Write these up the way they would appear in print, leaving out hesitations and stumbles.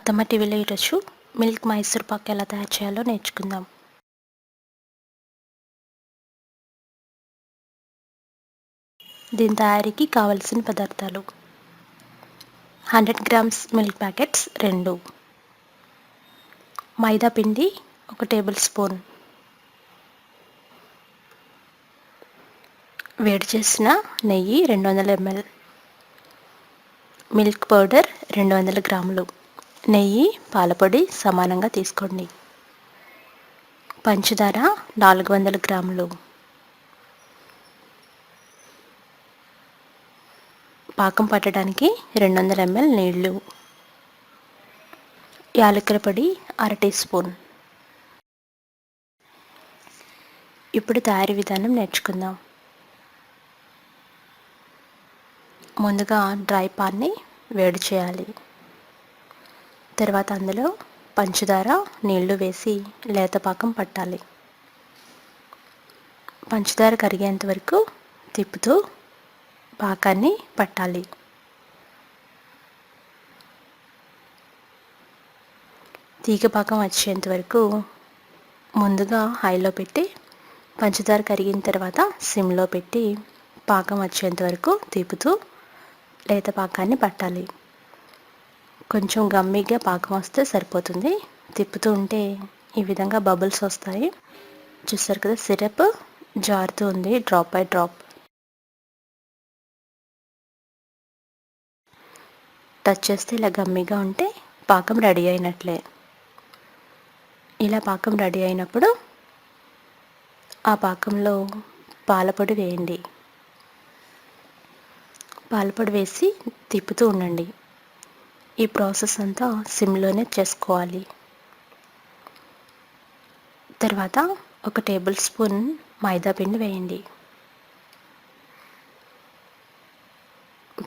అత్తమ్మ టీవీలో ఈరోజు మిల్క్ మైసూర్ పాక్ ఎలా తయారు చేయాలో నేర్చుకుందాం. దీని తయారీకి కావలసిన పదార్థాలు: 100 గ్రామ్స్ మిల్క్ ప్యాకెట్స్ 2, మైదా పిండి 1 టేబుల్ స్పూన్, వేడి చేసిన నెయ్యి 200 ml, మిల్క్ పౌడర్ 200 గ్రాములు, నెయ్యి పాలపొడి సమానంగా తీసుకోండి, పంచదార 400 గ్రాములు, పాకం పట్టడానికి 200 ml నీళ్లు, యాలకుల పొడి 1/2 టీ స్పూన్. ఇప్పుడు తయారీ విధానం నేర్చుకుందాం. ముందుగా డ్రై పాన్ని వేడి చేయాలి. తర్వాత అందులో పంచదార నీళ్లు వేసి లేత పాకం పట్టాలి. పంచదార కరిగేంత వరకు తిప్పుతూ పాకాన్ని పట్టాలి. తీగ పాకం వచ్చేంత వరకు ముందుగా హైలో పెట్టి పంచదార కరిగిన తర్వాత సిమ్లో పెట్టి పాకం వచ్చేంత వరకు తిప్పుతూ లేత పాకాన్ని పట్టాలి. కొంచెం గమ్మీగా పాకం వస్తే సరిపోతుంది. తిప్పుతూ ఉంటే ఈ విధంగా బబుల్స్ వస్తాయి. చూస్తారు కదా, సిరప్ జారుతూ ఉంది డ్రాప్ బై డ్రాప్. టచ్ చేస్తే ఇలా గమ్మీగా ఉంటే పాకం రెడీ అయినట్లే. ఇలా పాకం రెడీ అయినప్పుడు ఆ పాకంలో పాలపొడి వేయండి. పాలపొడి వేసి తిప్పుతూ ఉండండి. ఈ ప్రాసెస్ అంతా సిమ్లోనే చేసుకోవాలి. తర్వాత 1 టేబుల్ స్పూన్ మైదా పిండి వేయండి.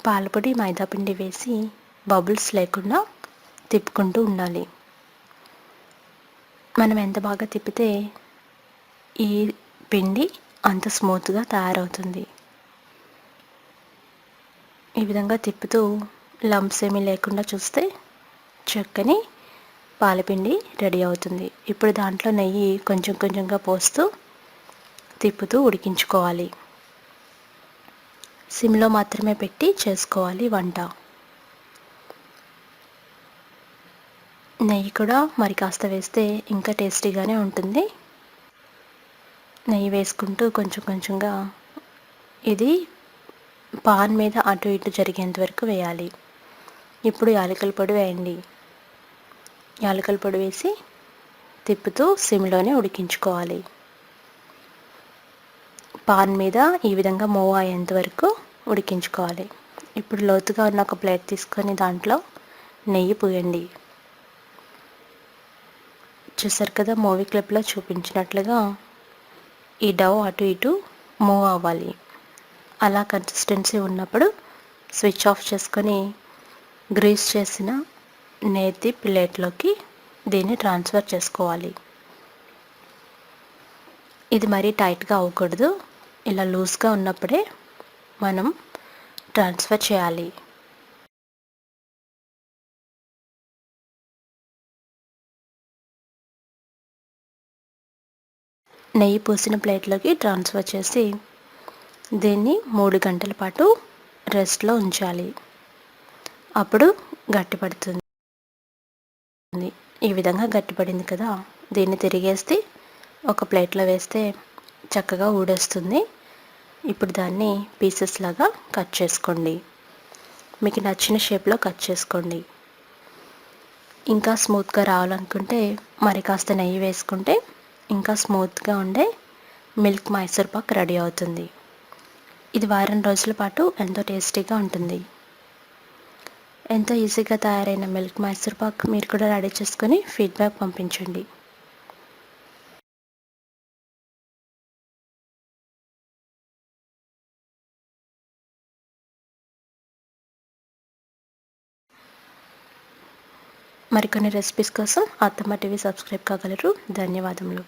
పాలపొడి మైదా పిండి వేసి బబుల్స్ లేకుండా తిప్పుకుంటూ ఉండాలి. మనం ఎంత బాగా తిప్పితే ఈ పిండి అంత స్మూత్గా తయారవుతుంది. ఈ విధంగా తిప్పుతూ లంప్స్ ఏమీ లేకుండా చూస్తే చక్కని పాలపిండి రెడీ అవుతుంది. ఇప్పుడు దాంట్లో నెయ్యి కొంచెం కొంచెంగా పోస్తూ తిప్పుతూ ఉడికించుకోవాలి. సిమ్లో మాత్రమే పెట్టి చేసుకోవాలి వంట. నెయ్యి కూడా మరి కాస్త వేస్తే ఇంకా టేస్టీగానే ఉంటుంది. నెయ్యి వేసుకుంటూ కొంచెం కొంచెంగా ఇది పాన్ మీద అటు ఇటు జరిగేంత వరకు వేయాలి. ఇప్పుడు యాలకుల పొడి వేయండి. యాలకుల పొడి వేసి తిప్పుతూ సిమ్లోనే ఉడికించుకోవాలి. పాన్ మీద ఈ విధంగా మూవ్ అయ్యేంత వరకు ఉడికించుకోవాలి. ఇప్పుడు లోతుగా ఉన్న ఒక ప్లేట్ తీసుకొని దాంట్లో నెయ్యి పూయండి. చూసారు కదా, మూవీ క్లిప్లో చూపించినట్లుగా ఈ డవ్ అటు ఇటు మూవ్ అవ్వాలి. అలా కన్సిస్టెన్సీ ఉన్నప్పుడు స్విచ్ ఆఫ్ చేసుకొని గ్రీస్ చేసిన నేతి ప్లేట్లోకి దీన్ని ట్రాన్స్ఫర్ చేసుకోవాలి. ఇది మరీ టైట్గా అవ్వకూడదు. ఇలా లూజ్గా ఉన్నప్పుడే మనం ట్రాన్స్ఫర్ చేయాలి. నెయ్యి పూసిన ప్లేట్లోకి ట్రాన్స్ఫర్ చేసి దీన్ని 3 గంటల పాటు రెస్ట్లో ఉంచాలి. అప్పుడు గట్టిపడుతుంది. ఈ విధంగా గట్టిపడింది కదా, దీన్ని తిరిగేసి ఒక ప్లేట్లో వేస్తే చక్కగా ఊడేస్తుంది. ఇప్పుడు దాన్ని పీసెస్ లాగా కట్ చేసుకోండి. మీకు నచ్చిన షేప్లో కట్ చేసుకోండి. ఇంకా స్మూత్గా రావాలనుకుంటే మరి కాస్త నెయ్యి వేసుకుంటే ఇంకా స్మూత్గా ఉండే మిల్క్ మైసూర్ పాక్ రెడీ అవుతుంది. ఇది వారం రోజుల పాటు ఎంతో టేస్టీగా ఉంటుంది. ఎంతో ఈజీగా తయారైన మిల్క్ మైసూర్ పాక్ మీరు కూడా రెడీ చేసుకొని ఫీడ్బ్యాక్ పంపించండి. మరికొన్ని రెసిపీస్ కోసం అత్తమ్మ టీవీ సబ్స్క్రైబ్ కాగలరు. ధన్యవాదములు.